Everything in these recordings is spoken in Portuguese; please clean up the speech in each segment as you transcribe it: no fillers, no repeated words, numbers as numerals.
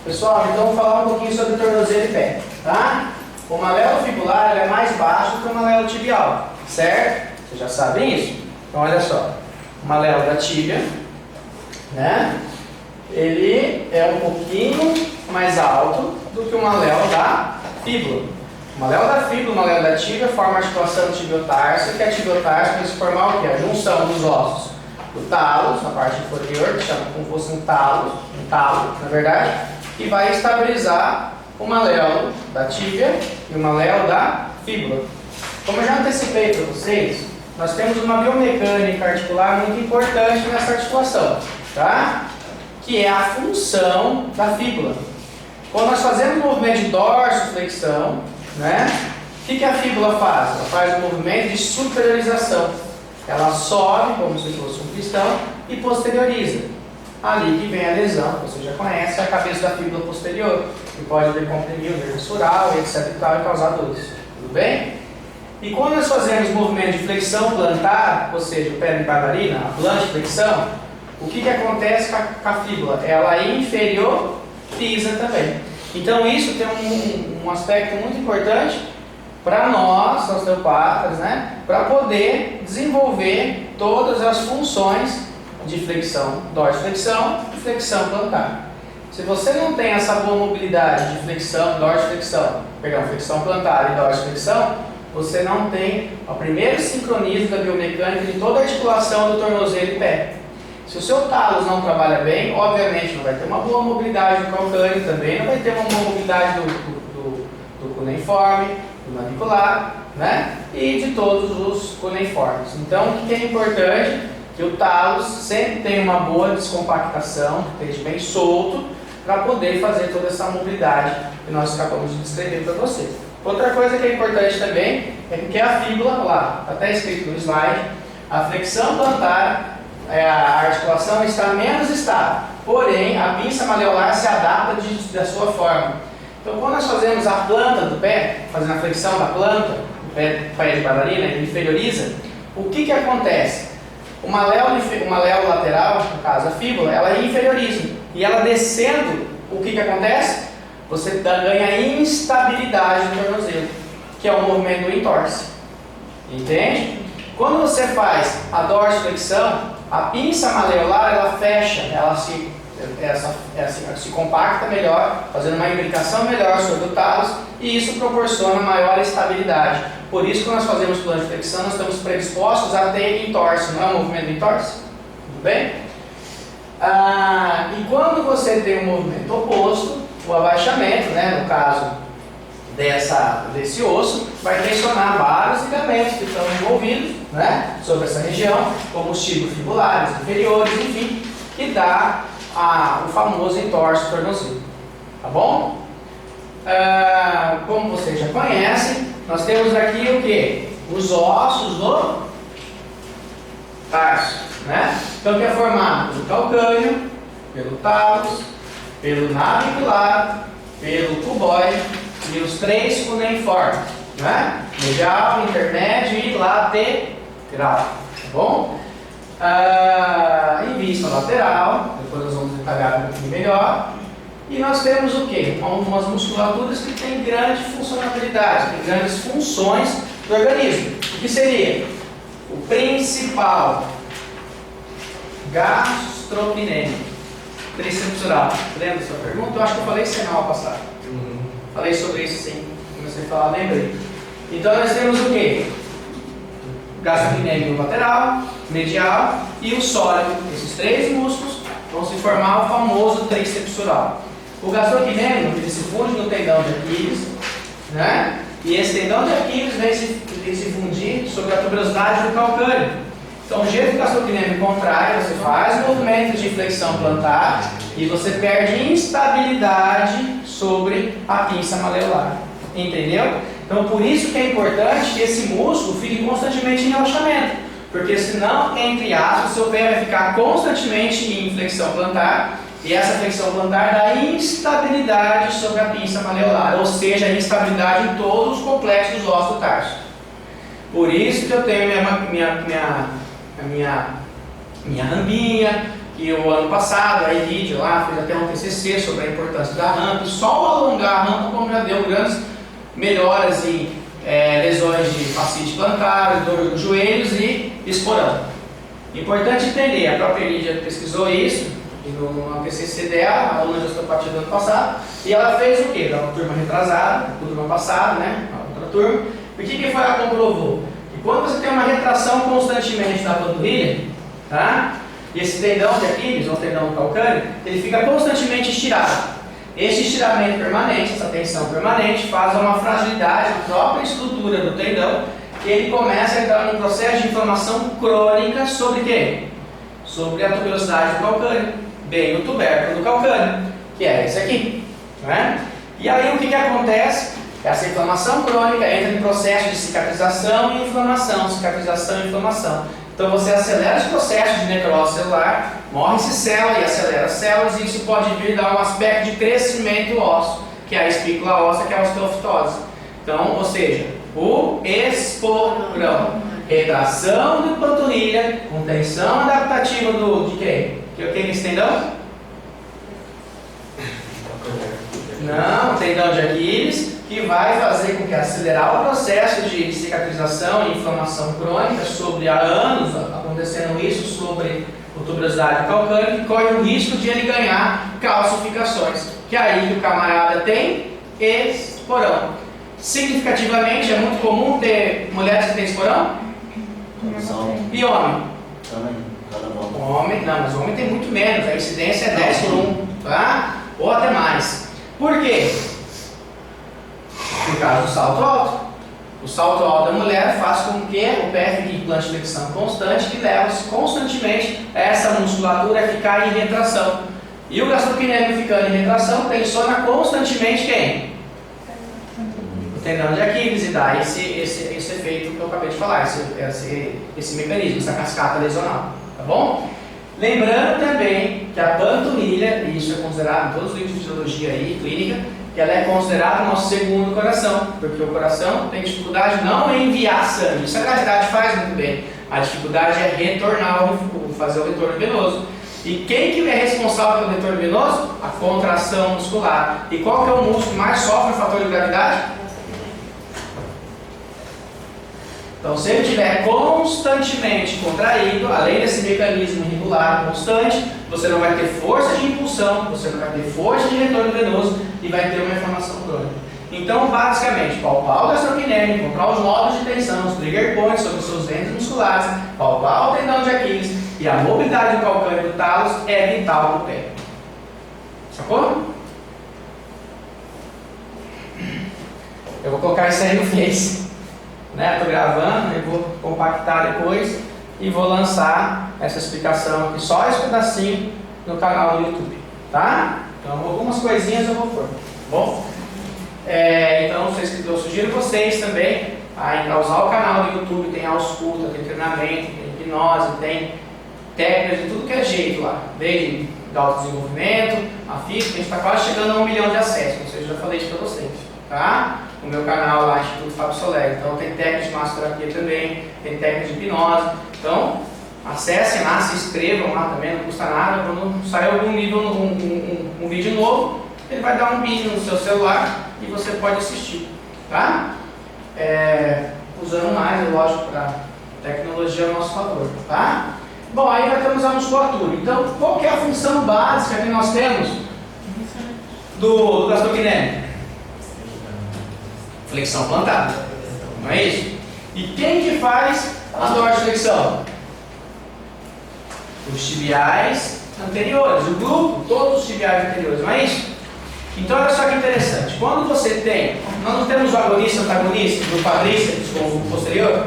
Pessoal, então vamos falar um pouquinho sobre tornozelo e pé, tá? O maléolo fibular ele é mais baixo que o maléolo tibial, certo? Vocês já sabem isso? Então olha só, o maléolo da tíbia, né? Ele é um pouquinho mais alto do que o maléolo da fíbula. O maléolo da fíbula e o maléolo da tíbia formam a articulação tibiotarso, que a tibiotarso vai se formar o quê? A junção dos ossos do talos, na parte inferior, que chama como se fosse um talo, na verdade, e vai estabilizar o maléolo da tíbia e o maléolo da fíbula. Como eu já antecipei para vocês, nós temos uma biomecânica articular muito importante nessa articulação, tá? Que é a função da fíbula. Quando nós fazemos o movimento de dorsiflexão, né? O que a fíbula faz? Ela faz um movimento de superiorização. Ela sobe como se fosse um pistão e posterioriza. Ali que vem a lesão, que você já conhece, é a cabeça da fíbula posterior, que pode decomprimir o nervo sural, etc. e tal, e causar dores. Tudo bem? E quando nós fazemos movimento de flexão plantar, ou seja, o pé de bailarina, a plantiflexão, o que acontece com a fíbula? Ela inferioriza também. Então isso tem um aspecto muito importante para nós, osteopatas, né? Para poder desenvolver todas as funções de flexão, dorsiflexão e flexão plantar. Se você não tem essa boa mobilidade de flexão, flexão plantar e dorsiflexão, você não tem o primeiro sincronismo da biomecânica de toda a articulação do tornozelo e pé. Se o seu talos não trabalha bem, obviamente não vai ter uma boa mobilidade do calcâneo também, não vai ter uma boa mobilidade do cuneiforme, do navicular, né? E de todos os cuneiformes. Então, o que é importante? Que o talos sempre tenha uma boa descompactação, que esteja bem solto, para poder fazer toda essa mobilidade que nós acabamos de descrever para vocês. Outra coisa que é importante também é que a fíbula, lá, está até escrito no slide, a flexão plantar, a articulação está menos estável, porém a pinça maleolar se adapta da sua forma. Então quando nós fazemos a planta do pé, fazendo a flexão da planta, o pé de bailarina, ele inferioriza, o que acontece? O maléolo lateral, no caso a fíbula, ela inferioriza, e ela descendo, o que acontece? Você ganha instabilidade no tornozelo, que é o movimento do entorse. Entende? Quando você faz a dorsiflexão, a pinça maleolar ela fecha, ela se compacta melhor, fazendo uma imbricação melhor sobre o talos, e isso proporciona maior estabilidade. Por isso, quando nós fazemos plantiflexão, nós estamos predispostos a ter entorse, não é o movimento do entorse? Tudo bem? E quando você tem um movimento oposto, o abaixamento, né, no caso desse osso, vai tensionar vários ligamentos que estão envolvidos, né, sobre essa região, como os tibos fibulares, inferiores, enfim, que dá o famoso entorse tornozelo. Tá bom? Como vocês já conhecem, nós temos aqui o que? Os ossos do tarso, né? Então, que é formado pelo calcâneo, pelo talos, pelo navicular, pelo cuboide e os três cuneiformes, né? Medial, intermédio e lateral, tá bom? Em vista lateral, depois nós vamos detalhar um pouquinho melhor. E nós temos o quê? Umas musculaturas que têm grande funcionalidade, têm grandes funções do organismo. O que seria? O principal, gastrocnêmico, trícepsural. Lembra da sua pergunta? Eu acho que eu falei isso semana passada. Falei sobre isso sim. Comecei a falar, lembrei. Então nós temos o quê? Gastrocnêmico lateral, medial e o sólido. Esses três músculos vão se formar o famoso trícepsural. O gastrocnêmico ele se funde no tendão de Aquiles, né? E esse tendão de Aquiles vem se fundir sobre a tuberosidade do calcâneo. Então, o jeito que o gastrocnêmico contrai, você faz movimentos de flexão plantar e você perde instabilidade sobre a pinça maleolar. Entendeu? Então, por isso que é importante que esse músculo fique constantemente em relaxamento. Porque senão, entre aspas, o seu pé vai ficar constantemente em flexão plantar e essa flexão plantar dá instabilidade sobre a pinça maleolar, ou seja, instabilidade em todos os complexos dos ossos do tarso. Por isso que eu tenho minha rambinha, que o ano passado a Elidia lá fez até um TCC sobre a importância da rampa, e só o alongar a rampa como já deu grandes melhoras em lesões de fascite plantar, dor dos joelhos e esporão. Importante entender, a própria Elidia pesquisou isso no TCC dela, a aluna de osteopatia do ano passado, e ela fez o quê? Da turma retrasada, do ano passado, né? A outra turma. O que foi? Ela comprovou que quando você tem uma retração constantemente da panturrilha, tá? E esse tendão de Aquiles, ou tendão calcâneo, ele fica constantemente estirado. Esse estiramento permanente, essa tensão permanente, faz uma fragilidade na própria estrutura do tendão, e ele começa a entrar num processo de inflamação crônica sobre quê? Sobre a tuberosidade do calcâneo, bem o tubérculo do calcâneo, que é esse aqui. Né? E aí o que acontece? Essa inflamação crônica entra em processo de cicatrização e inflamação, cicatrização e inflamação. Então você acelera os processos de necrose celular, morre-se célula e acelera as células, e isso pode vir dar um aspecto de crescimento ósseo, que é a espícula óssea, que é a osteofitose. Então, ou seja, o esporão, retração de panturrilha, com tensão adaptativa de quem? Que é esse tendão? Não, tendão de Aquiles, que vai fazer com que acelerar o processo de cicatrização e inflamação crônica sobre há anos, acontecendo isso sobre a tuberosidade calcânea, que corre o risco de ele ganhar calcificações, que é aí que o camarada tem esporão. Significativamente, é muito comum ter mulheres que têm esporão? E homem? Homem, não, mas o homem tem muito menos, a incidência é 10 por 1, tá? Ou até mais. Por quê? Por causa do salto alto. O salto alto da mulher faz com que o pé fique em plantiflexão constante, que leva constantemente essa musculatura a ficar em retração. E o gastrocnêmico ficando em retração tensiona constantemente quem? O tendão de Aquiles, e dá esse efeito que eu acabei de falar, esse mecanismo, essa cascata lesional. Tá bom? Lembrando também que a panturrilha, e isso é considerado em todos os livros de fisiologia e clínica, que ela é considerada o nosso segundo coração, porque o coração tem dificuldade não em enviar sangue, isso a gravidade faz muito bem, a dificuldade é retornar, fazer o retorno venoso. E quem que é responsável pelo retorno venoso? A contração muscular. E qual que é o músculo que mais sofre o fator de gravidade? Então, se ele estiver constantemente contraído, além desse mecanismo irregular constante, você não vai ter força de impulsão, você não vai ter força de retorno venoso e vai ter uma inflamação crônica. Então, basicamente, palpar o gastrocnêmico, encontrar os nódulos de tensão, os trigger points sobre os seus dentes musculares, palpar o tendão de Aquiles e a mobilidade do calcâneo e do talos é vital para o pé. Sacou? Eu vou colocar isso aí no Face. Estou gravando, eu vou compactar depois e vou lançar essa explicação aqui, só esse pedacinho, no canal do YouTube, tá? Então algumas coisinhas eu vou pôr, tá bom? Então eu sugiro vocês também a usar o canal do YouTube, tem ausculta, tem treinamento, tem hipnose, tem técnicas de tudo que é jeito lá, desde autodesenvolvimento, a física, a gente está quase chegando a 1 milhão de acessos, ou seja, eu já falei isso para vocês, tá? O meu canal lá, Instituto Fábio Soler. Então tem técnicas de massoterapia também, tem técnicas de hipnose. Então acessem lá, se inscrevam lá também, não custa nada. Quando sair algum nível, um vídeo novo, ele vai dar um vídeo no seu celular e você pode assistir, tá? Usando mais, é lógico, para tecnologia a nosso favor, tá? Bom, aí nós temos a musculatura. Então, qual que é a função básica que nós temos do gastrocnêmico? Flexão plantar, não é isso? E quem que faz a dorsiflexão? Os tibiais anteriores, o grupo, todos os tibiais anteriores, não é isso? Então olha só que interessante, quando você tem, nós não temos o agonista e o antagonista do quadríceps com o posterior?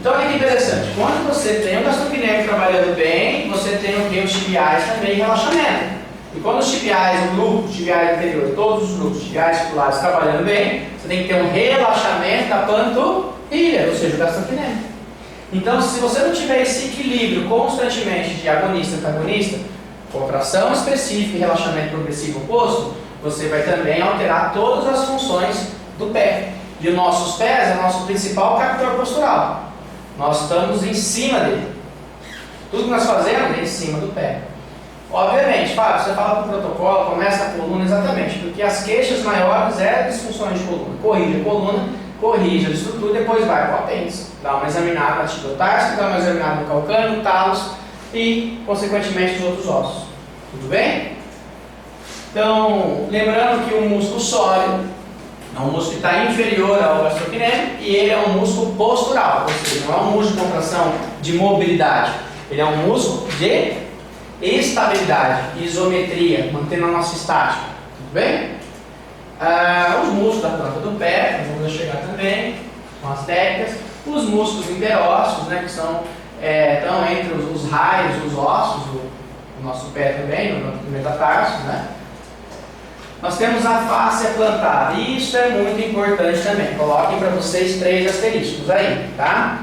Então olha que interessante, quando você tem o gastrocnêmico trabalhando bem, você tem os tibiais também em relaxamento. E quando os tibiais, o grupo, os tibiais anteriores, todos os grupos tibiais circulares trabalhando bem, você tem que ter um relaxamento da panturrilha, ou seja, o gastrocnêmico. Então, se você não tiver esse equilíbrio constantemente de agonista e antagonista, contração específica e relaxamento progressivo oposto, você vai também alterar todas as funções do pé. E os nossos pés é o nosso principal captor postural. Nós estamos em cima dele. Tudo que nós fazemos é em cima do pé. Obviamente, Fábio, você fala com o protocolo, começa a coluna exatamente, porque as queixas maiores é disfunções de coluna. Corrige a coluna, corrige a estrutura e depois vai para o apêndice. Dá uma examinada na tíbia társica, dá uma examinada no calcâneo, no talos e, consequentemente, os outros ossos. Tudo bem? Então, lembrando que o músculo sólido é um músculo que está inferior ao gastrocnêmio e ele é um músculo postural, ou seja, não é um músculo de contração de mobilidade, ele é um músculo de estabilidade, isometria, mantendo a nossa estática. Tudo bem? Os músculos da planta do pé, nós vamos chegar também com as técnicas. Os músculos interósseos, né, que estão entre os raios, os ossos do nosso pé também, no metatarso, né? Nós temos a fáscia plantar, e isso é muito importante também. Coloquem para vocês 3 asteriscos aí, tá?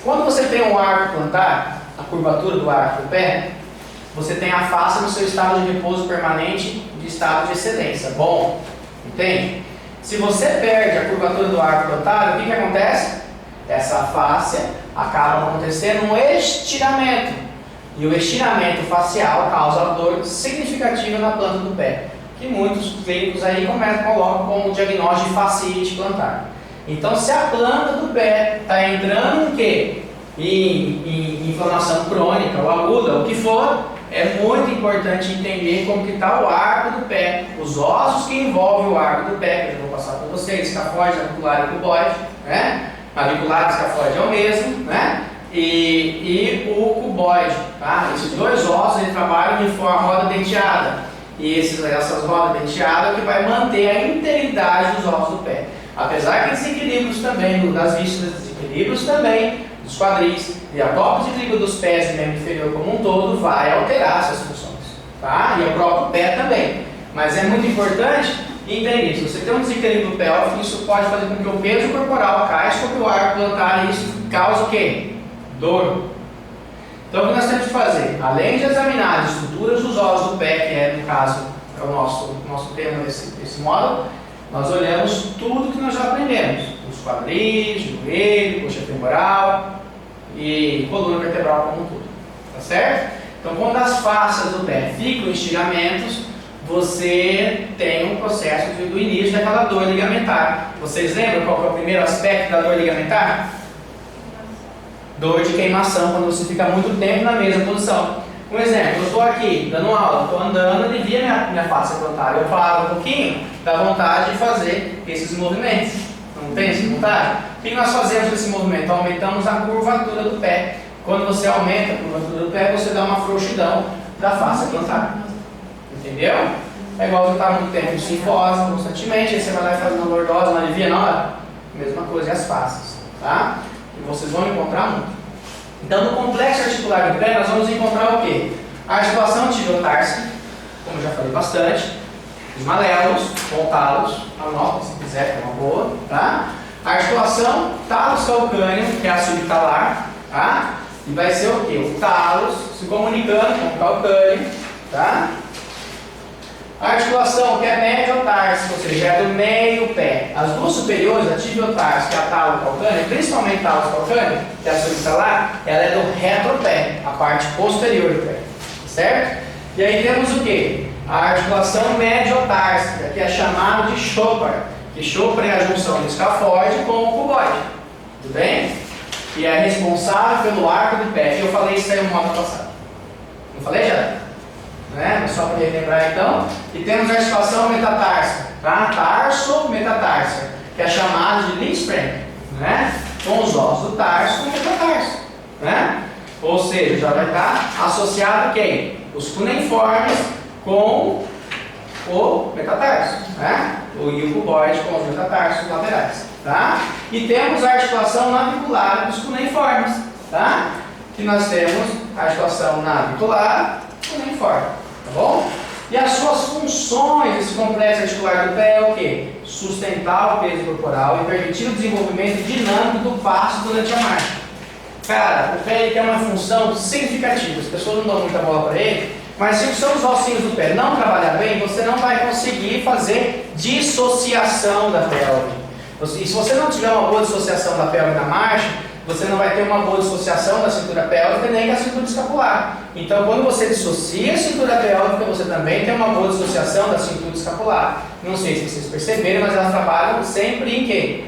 Quando você tem um arco plantar, a curvatura do arco do pé, você tem a fáscia no seu estado de repouso permanente, de estado de excelência. Bom, entende? Se você perde a curvatura do arco plantar, o que acontece? Essa fáscia acaba acontecendo um estiramento. E o estiramento facial causa dor significativa na planta do pé, que muitos clínicos aí colocam como diagnóstico de fasciite plantar. Então, se a planta do pé está entrando em quê? Em inflamação crônica ou aguda, o que for, é muito importante entender como que está o arco do pé, os ossos que envolvem o arco do pé, que eu vou passar para vocês, escafoide, navicular e cuboide, né? Navicular e escafoide é o mesmo, né? E o cuboide, tá? Esses 2 ossos eles trabalham de forma roda denteada. E essas rodas denteadas que vai manter a integridade dos ossos do pé. Apesar que desequilíbrios também, das vísceras, desequilíbrios também dos quadris e a própria desequilíbrio dos pés e membro inferior como um todo vai alterar essas funções, tá? E o próprio pé também. Mas é muito importante entender, se você tem um desequilíbrio pélvico, isso pode fazer com que o peso corporal caia sobre o arco plantar e isso causa o quê? Dor. Então, o que nós temos que fazer? Além de examinar as estruturas dos ossos do pé, que é, no caso, é o nosso tema desse módulo, nós olhamos tudo que nós já aprendemos. Os quadris, joelho, coxa femoral e coluna vertebral como um todo. Tá certo? Então, quando as fáscias do pé ficam em estiramentos, você tem um processo do início daquela dor ligamentar. Vocês lembram qual que é o primeiro aspecto da dor ligamentar? Dor de queimação, quando você fica muito tempo na mesma posição. Um exemplo, eu estou aqui dando aula, estou andando, alivia minha face plantar. Eu paro um pouquinho, dá vontade de fazer esses movimentos. Não tem essa vontade? O que nós fazemos com esse movimento? Aumentamos a curvatura do pé. Quando você aumenta a curvatura do pé, você dá uma frouxidão da face plantar. Entendeu? É igual você estar muito tempo em sinfose, constantemente, aí você vai lá e faz uma lordose, uma alivia na hora. Mesma coisa, e as faces, tá? E vocês vão encontrar muito. Então, no complexo articular do pé, nós vamos encontrar o quê? A articulação tibio-társica, como eu já falei bastante, os maléolos, ou talos, anota se quiser, que é uma boa, tá? A articulação talos-calcâneo, que é a subtalar, tá? E vai ser o quê? O talos se comunicando com o calcâneo, tá? A articulação que é médio-társica, ou seja, é do meio pé. As duas superiores, a tibio-társica e a talo-calcâneo, principalmente a talo-calcâneo, que é a subtalar, ela é do retropé, a parte posterior do pé, certo? E aí temos o quê? A articulação médio-társica, que é chamada de Chopard, que Chopard é a junção do escafoide com o cuboide, tudo bem? Que é responsável pelo arco do pé. Eu falei isso aí no módulo passado. Não falei já? Né? Só para relembrar então. E temos a articulação metatársica, tá? Tarso-metatársica, que é chamada de Lindström, né? Com os ossos do tarso com o metatarso, né? Ou seja, já vai estar associado quem? Os cuneiformes com o metatarso, né? E o cuboide com os metatarsos laterais, tá? E temos a articulação navicular dos cuneiformes, tá? Que nós temos a articulação navicular cuneiforme, tá bom? E as suas funções desse complexo articular do pé é o quê? Sustentar o peso corporal e permitir o desenvolvimento dinâmico do passo durante a marcha. Cara, o pé tem uma função significativa, as pessoas não dão muita bola para ele, mas se os seus ossinhos do pé não trabalhar bem, você não vai conseguir fazer dissociação da pelve. E se você não tiver uma boa dissociação da pelve na marcha, você não vai ter uma boa dissociação da cintura pélvica nem da cintura escapular. Então, quando você dissocia a cintura pélvica, você também tem uma boa dissociação da cintura escapular. Não sei se vocês perceberam, mas elas trabalham sempre em quê?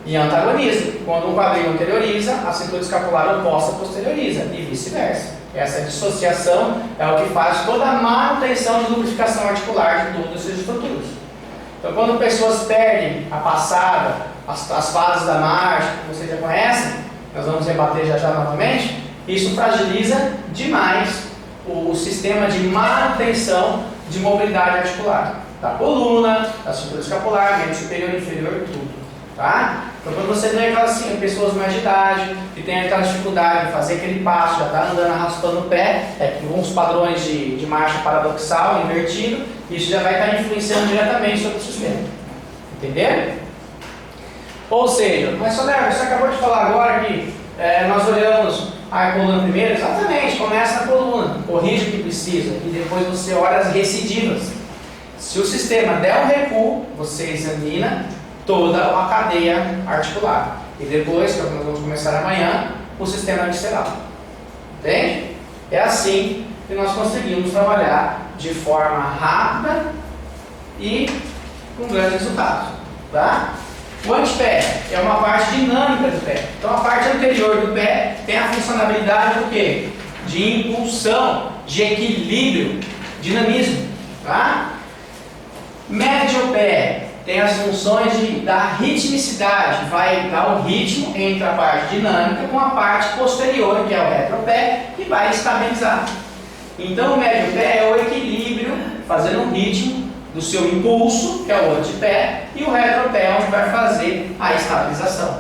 Em antagonismo. Quando um quadril anterioriza, a cintura escapular oposta posterioriza e vice-versa. Essa dissociação é o que faz toda a manutenção de lubrificação articular de todas essas estruturas. Então, quando pessoas perdem a passada, as fases da marcha, que vocês já conhecem, nós vamos rebater já novamente, isso fragiliza demais o sistema de manutenção de mobilidade articular, da coluna, da cintura escapular, membro superior e inferior, tudo. Tá? Então, quando você vê aquelas pessoas mais de idade, que tem aquela dificuldade de fazer aquele passo, já está andando arrastando o pé, com uns padrões de marcha paradoxal, invertido, isso já vai estar influenciando diretamente sobre o sistema. Entenderam? Ou seja, mas Soler, você acabou de falar agora que nós olhamos a coluna primeiro, exatamente, começa na coluna, corrige o que precisa e depois você olha as recidivas. Se o sistema der um recuo, você examina toda a cadeia articular. E depois, que nós vamos começar amanhã, o sistema visceral. Entende? É assim que nós conseguimos trabalhar de forma rápida e com grandes resultados. Tá? O antepé é uma parte dinâmica do pé. Então a parte anterior do pé tem a funcionalidade do quê? De impulsão, de equilíbrio, dinamismo. Tá? Médio pé tem as funções da ritmicidade, vai dar o ritmo entre a parte dinâmica com a parte posterior, que é o retropé, que vai estabilizar. Então o médio pé é o equilíbrio, fazendo um ritmo do seu impulso, que é o antepé, e o retropé, onde vai fazer a estabilização.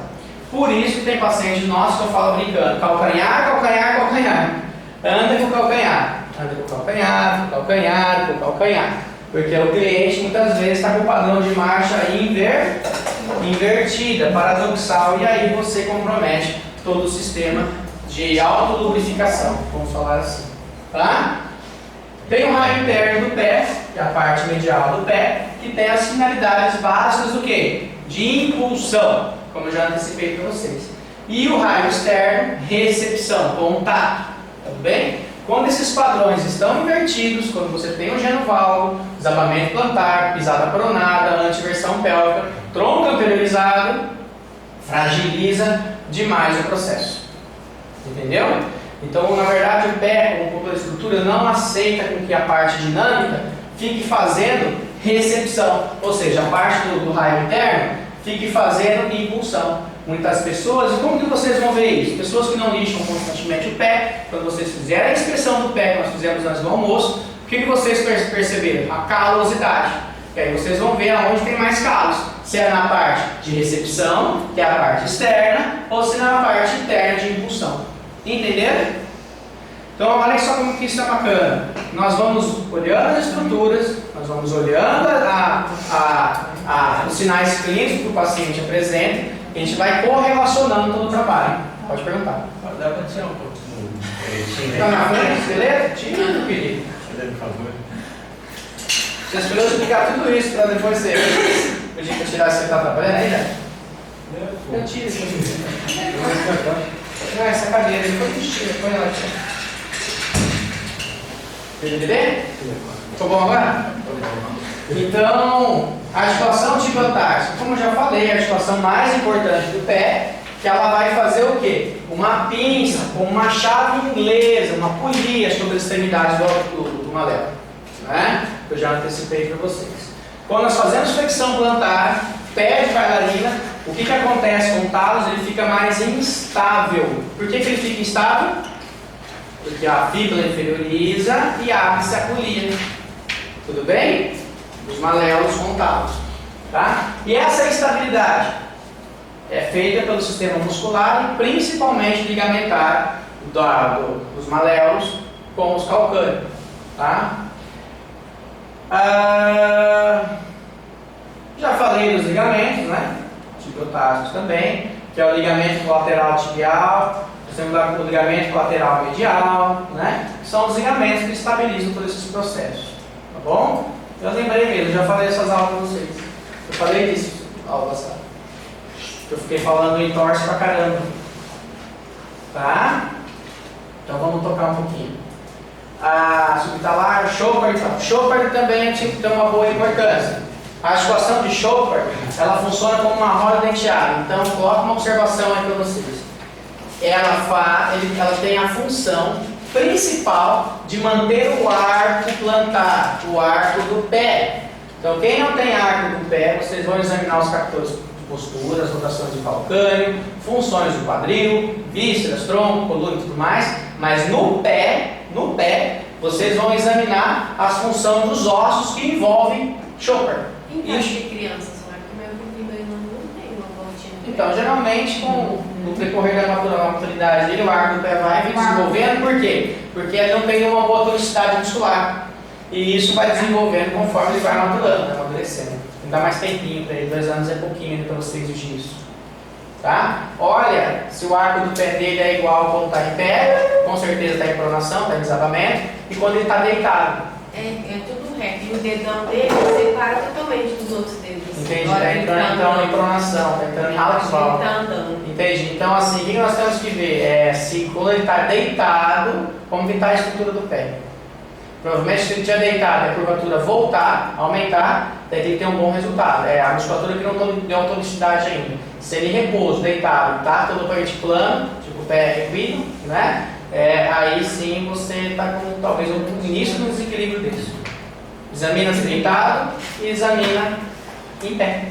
Por isso que tem paciente nosso que eu falo brincando, calcanhar, calcanhar, calcanhar. Anda com o calcanhar, anda com o calcanhar, com o calcanhar, com o calcanhar. Porque o cliente muitas vezes está com o padrão de marcha invertida, paradoxal, e aí você compromete todo o sistema de autolubrificação, vamos falar assim. Tá? Tem o raio interno do pé, que é a parte medial do pé, que tem as finalidades básicas do quê? De impulsão, como eu já antecipei para vocês. E o raio externo, recepção, contato. Tudo bem? Quando esses padrões estão invertidos, quando você tem o genovalgo, desabamento plantar, pisada pronada, antiversão pélvica, tronco anteriorizado, fragiliza demais o processo. Entendeu? Então, na verdade, o pé, como toda estrutura, não aceita com que a parte dinâmica fique fazendo recepção, ou seja, a parte do raio interno fique fazendo impulsão. Muitas pessoas, e como que vocês vão ver isso? Pessoas que não lixam constantemente o pé, quando vocês fizerem a inspeção do pé que nós fizemos antes do almoço, o que vocês perceberam? A calosidade. E aí vocês vão ver aonde tem mais calos. Se é na parte de recepção, que é a parte externa, ou se é na parte interna de impulsão. Entenderam? Então, olha só como que isso é bacana. Nós vamos olhando as estruturas, nós vamos olhando os sinais clínicos que o paciente apresenta, e a gente vai correlacionando todo o trabalho. Pode perguntar. Pode dar para tirar um pouquinho. Está na frente, beleza? Tira, meu querido. Por favor. Você esperou explicar tudo isso para depois você pedir para tirar se você está trabalhando aí, né? Eu tiro isso aqui. Não, essa cadeira, depois a gente tira, põe ela aqui. Entendeu? Ficou bom agora? Então, a articulação tibiotársio, como eu já falei, a articulação mais importante do pé, que ela vai fazer o quê? Uma pinça, com uma chave inglesa, uma polia sobre as extremidades do maléolo, né? Eu já antecipei para vocês. Quando nós fazemos flexão plantar, pé de bailarina, o que acontece com o talos? Ele fica mais instável. Por que ele fica instável? Porque a fíbula inferioriza e abre-se a polia. Tudo bem? Os maléolos com talos. Tá? E essa estabilidade é feita pelo sistema muscular e principalmente ligamentar dos maléolos com os calcâneos. Tá? Já falei dos ligamentos, né? Tibiotársicos também, que é o ligamento lateral tibial, o ligamento lateral medial, né? São os ligamentos que estabilizam todos esses processos. Tá bom? Eu lembrei mesmo, já falei essas aulas para vocês. Eu falei disso na aula passada. Eu fiquei falando em torce pra caramba. Tá? Então vamos tocar um pouquinho. A subtalar, Chopard, Chopard também tem uma boa importância. A articulação de Chopard, ela funciona como uma roda denteada. Então, coloca uma observação aí para vocês. Ela tem a função principal de manter o arco plantado, o arco do pé. Então, quem não tem arco do pé, vocês vão examinar os captores de postura, as rotações de calcâneo, funções do quadril, vísceras, tronco, coluna e tudo mais. Mas no pé, vocês vão examinar as funções dos ossos que envolvem Chopard. Em caso de crianças, o arco meio comprido ele não tem uma voltinha. Então, geralmente, no decorrer da maturidade dele, o arco do pé vai desenvolvendo. Por quê? Porque ele não tem nenhuma boa tonicidade muscular. E isso vai desenvolvendo conforme ele vai maturando, vai amadurecendo. Dá mais tempinho para ele, 2 anos é pouquinho para você exigir isso. Tá? Olha, se o arco do pé dele é igual quando está em pé, com certeza está em pronação, está em desabamento, e quando ele está deitado. É tudo reto. E o dedão dele separa totalmente dos outros dedos. Entendi, está entrando então em pronação, está entrando em halbsball. Ele está andando. Entendi. Então assim, o que nós temos que ver? Se quando ele está deitado, como que está a estrutura do pé. Provavelmente se ele estiver deitado e a curvatura voltar, aumentar, daí tem que ter um bom resultado. É a musculatura que não deu tonicidade ainda. Se ele repouso, deitado, tá todo o pé plano, tipo o pé equino, né? Aí sim você está com talvez o início do desequilíbrio disso. Examina-se deitado e examina em pé.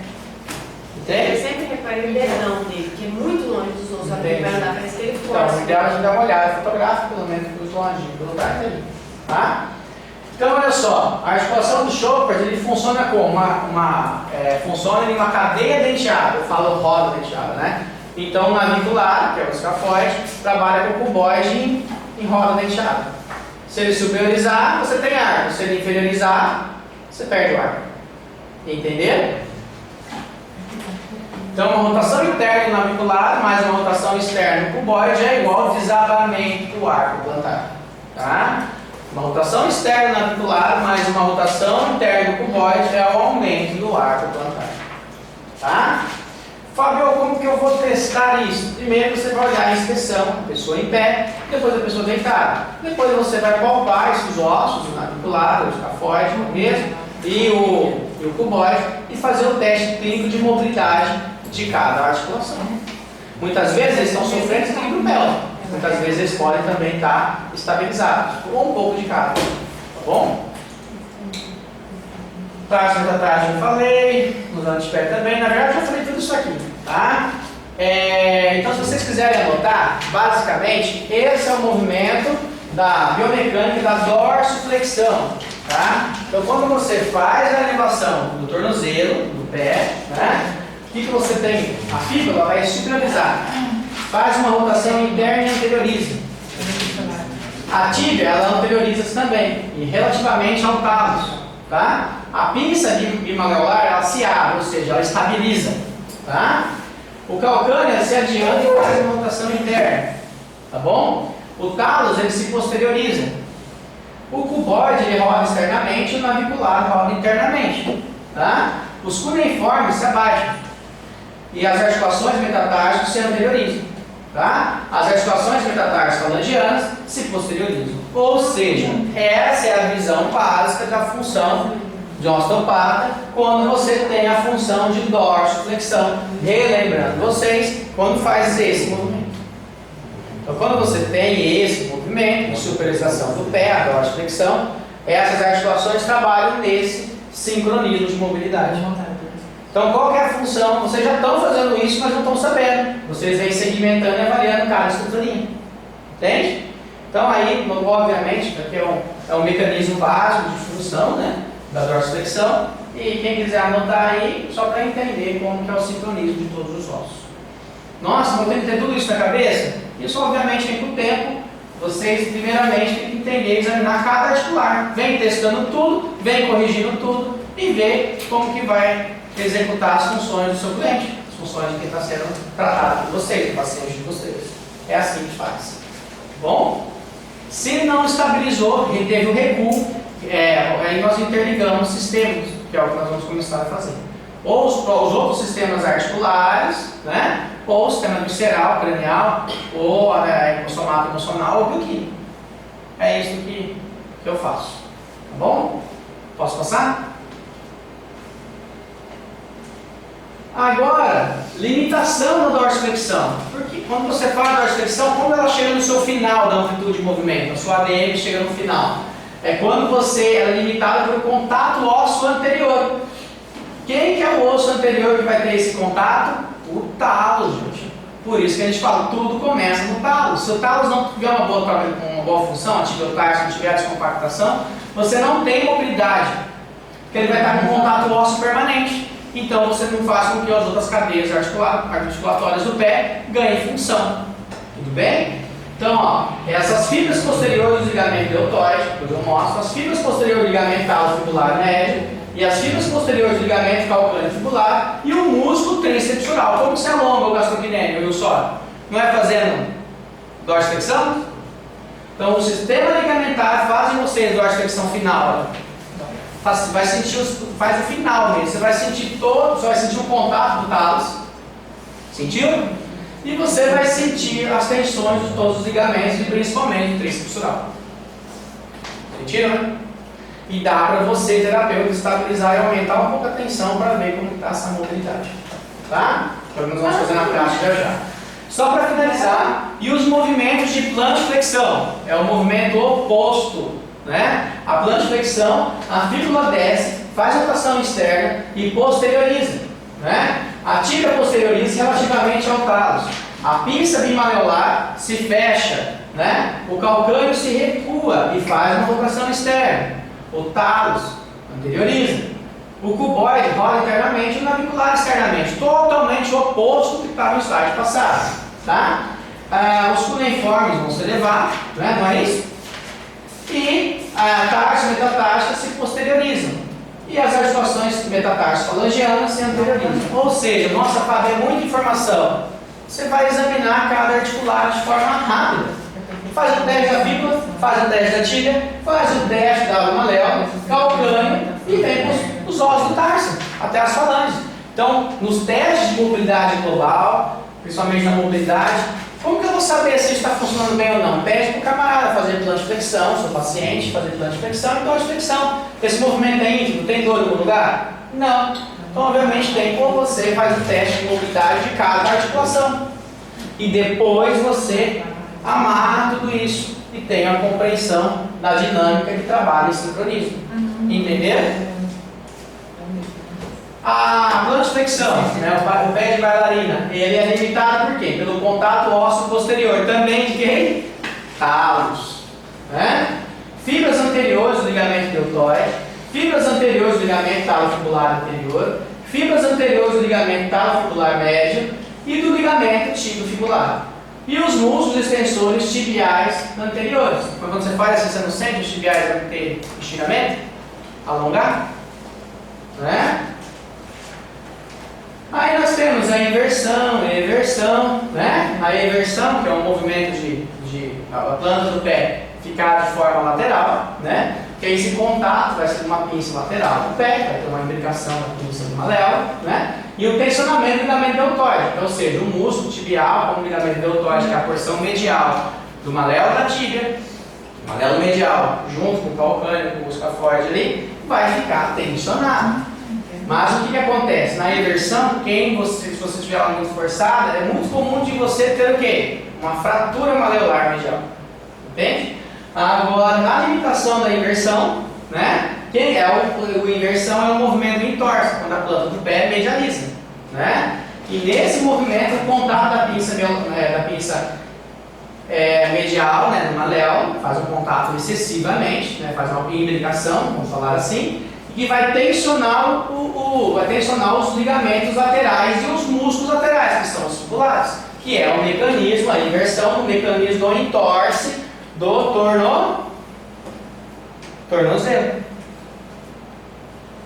Eu Entende? sempre reparei o dedão dele, que é muito longe dos ossos, Entendi. para andar, parece que ele força. Então, o ideal é a gente dar uma olhada fotográfica, pelo menos, para os longínquos, pelo trás ali. Tá? Então, olha só, a articulação do Chopard, ele funciona como? Funciona em uma cadeia denteada, eu falo roda denteada, né? Então, o navicular, que é o escafoide, trabalha com o cuboide em roda denteada. Se ele superiorizar, você tem arco. Se ele inferiorizar, você perde o arco. Entenderam? Então, uma rotação interna no navicular, mais uma rotação externa no cuboide é igual ao desabamento do arco plantar. Tá? Uma rotação externa navicular mais uma rotação interna do cuboide é o aumento do arco plantar. Tá? Fábio, como que eu vou testar isso? Primeiro você vai olhar a inspeção, a pessoa em pé, depois a pessoa deitada. Depois você vai palpar esses ossos, o navicular, o escafoide mesmo, e o cuboide, e fazer o teste clínico de mobilidade de cada articulação. Muitas vezes eles estão sofrendo desequilíbrio pélvico. Muitas vezes eles podem também estar estabilizados, ou um pouco de cada, tá bom? Traços atrás eu falei, nos antepé também, na verdade eu já falei tudo isso aqui, tá? Então se vocês quiserem anotar, basicamente esse é o movimento da biomecânica da dorsiflexão, tá? Então quando você faz a elevação do tornozelo, do pé, né? O que você tem? A fíbula vai sincronizar. Faz uma rotação interna e anterioriza. A tíbia, ela anterioriza também, e relativamente ao talos, tá? A pinça bimaleular, ela se abre, ou seja, ela estabiliza, tá? O calcâneo, ela se adianta e faz uma rotação interna, tá bom? O talos, ele se posterioriza. O cuboide, ele roda externamente e o navicular roda internamente, tá? Os cuneiformes se abaixam e as articulações metatársicas se anteriorizam. Tá? As articulações metatársicas falangianas se posteriorizam. Ou seja, essa é a visão básica da função de osteopata quando você tem a função de dorsiflexão. Relembrando vocês, quando faz esse movimento. Então, quando você tem esse movimento, de superiorização do pé, a dorsiflexão, essas articulações trabalham nesse sincronismo de mobilidade. Então, qual que é a função? Vocês já estão fazendo isso, mas não estão sabendo. Vocês vêm segmentando e avaliando cada estruturinha. Entende? Então, aí, obviamente, aqui é um mecanismo básico de função, né, da dorsiflexão. E quem quiser anotar aí, só para entender como que é o sincronismo de todos os ossos. Nossa, não tem que ter tudo isso na cabeça? Isso, obviamente, vem com o tempo. Vocês, primeiramente, têm que entender e examinar cada articular. Vem testando tudo, vem corrigindo tudo e ver como que vai executar as funções do seu cliente, as funções de quem está sendo tratado por vocês, do paciente de vocês. É assim que faz. Bom, se não estabilizou, teve o recuo, aí nós interligamos sistemas, que é o que nós vamos começar a fazer. ou os outros sistemas articulares, né? Ou o sistema visceral, cranial, ou somato emocional ou bioquímico. É isso que eu faço. Tá bom? Posso passar? Agora, limitação da dorsiflexão. Porque quando você fala dorsiflexão, quando ela chega no seu final da amplitude de movimento, a sua ADM chega no final. É quando você é limitado por contato ósseo anterior. Quem que é o osso anterior que vai ter esse contato? O tálus, gente. Por isso que a gente fala, tudo começa no tálus. Se o tálus não tiver uma boa função, a tibiotarso, não tiver descompactação, você não tem mobilidade. Porque ele vai estar com contato ósseo permanente. Então você não faz com que as outras cadeias articulatórias do pé ganhem função. Tudo bem? Então, ó, essas fibras posteriores do ligamento deltoide, depois eu mostro, as fibras posteriores do ligamento talofibular médio e as fibras posteriores do ligamento calcâneo fibular e o músculo tríceps oral. Como se alonga o gastrocnêmio, viu só? Não é fazendo dorsiflexão? Então o sistema ligamentar faz em vocês dorsiflexão final. Vai sentir faz o final mesmo. Você vai sentir o contato do talos. Sentiu? E você vai sentir as tensões de todos os ligamentos e principalmente o tríceps oral. Sentiram, né? E dá para você, terapeuta, estabilizar e aumentar um pouco a tensão para ver como está essa mobilidade. Tá? Então nós vamos fazer na prática já. Só para finalizar, e os movimentos de plantiflexão? É o movimento oposto, né? A plantiflexão, a fíbula desce, faz rotação externa e posterioriza, né? A tíbia posterioriza relativamente ao talos. A pinça bimaleolar se fecha, né? O calcâneo se recua e faz uma rotação externa. O talos anterioriza. O cuboide rola internamente e o navicular externamente. Totalmente o oposto do que estava no slide passado. Tá? Os cuneiformes vão se elevar, né? Não é isso? E a tarso e metatarsa se posteriorizam. E as articulações metatarso-falangianas se anteriorizam. Ou seja, nossa, Fábio, é muita informação. Você vai examinar cada articular de forma rápida. Faz o teste da fíbula, faz o teste da tíbia, faz o teste da maléola, calcâneo e vem com os ossos do tarso, até as falanges. Então, nos testes de mobilidade global, principalmente na mobilidade, como que eu vou saber se isso está funcionando bem ou não? Pede para o camarada fazer plantiflexão, seu paciente fazer plantiflexão e dorsiflexão. Esse movimento é íntimo, tem dor em algum lugar? Não. Então, obviamente, tem como você faz o teste de mobilidade de cada articulação. E depois você amarra tudo isso e tem a compreensão da dinâmica de trabalho e sincronismo. Entenderam? A plantiflexão, né, o pé de bailarina, ele é limitado por quê? Pelo contato ósseo posterior. Também de quem? Talos. Né? Fibras anteriores do ligamento deltoide, fibras anteriores do ligamento talofibular anterior, fibras anteriores do ligamento talofibular médio e do ligamento tibiofibular. E os músculos extensores tibiais anteriores. Quando você faz assim, você não sente os tibiais vão ter estiramento? Alongar? Né? Aí nós temos a inversão, né? A inversão, que é um movimento de a planta do pé ficar de forma lateral, né? Que esse contato vai ser uma pinça lateral do pé, vai ter uma imbricação da pinça do maléolo, né? E o tensionamento do ligamento deltoide, ou seja, o músculo tibial com o ligamento deltoide, que é a porção medial do maléolo da tíbia, o maléolo medial, junto com o calcâneo, com o escafoide ali, vai ficar tensionado. Mas o que acontece? Na inversão, se você estiver lá muito forçada, é muito comum de você ter o quê? Uma fratura maleolar medial. Entende? Agora, na limitação da inversão, né? Quem é o inversão é um movimento em torso, quando a planta do pé medializa, né? E nesse movimento, o contato da pinça medial, né, no maléolo, faz um contato excessivamente, né, faz uma imbricação, vamos falar assim, e vai tensionar, os ligamentos laterais e os músculos laterais, que são os fibulares, que é o mecanismo, a inversão do mecanismo do entorse do tornozelo.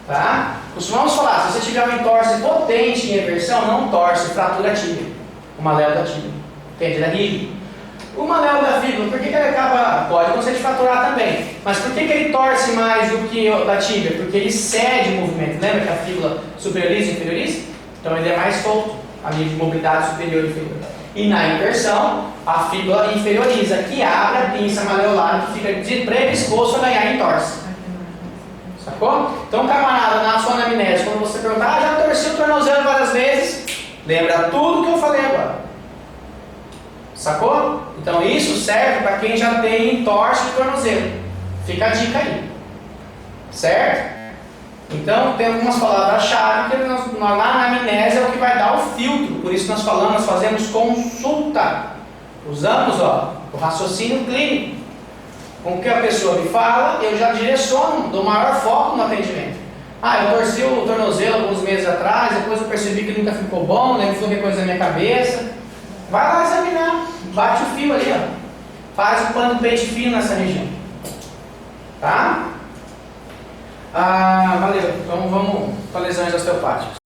Tá? Costumamos falar, se você tiver um entorse potente em inversão, não torce, fratura a tíbia, o maléolo da tíbia, entende? É rígido. O maléolo da fíbula, por que ele acaba... Pode acontecer de fraturar também. Mas por que ele torce mais do que o da tíbia? Porque ele cede o movimento. Lembra que a fíbula superioriza e inferioriza? Então ele é mais solto, a nível de mobilidade superior e inferior. E na inversão, a fíbula inferioriza, que abre a pinça maleolar, que fica predisposto a ganhar entorse. Sacou? Então, camarada, na sua anamnese, quando você perguntar, já torci o tornozelo várias vezes, lembra tudo que eu falei agora. Sacou? Então, isso serve para quem já tem entorse de tornozelo. Fica a dica aí. Certo? Então, tem algumas palavras-chave que na anamnese é o que vai dar o filtro. Por isso nós falamos, nós fazemos consulta. Usamos o raciocínio clínico. Com o que a pessoa me fala, eu já direciono, dou maior foco no atendimento. Eu torci o tornozelo alguns meses atrás, depois eu percebi que nunca ficou bom, lembro que coisa na minha cabeça. Vai lá examinar, bate o fio ali, faz o pano de pente fino nessa região. Tá? Valeu. Então vamos para lesões osteopáticas.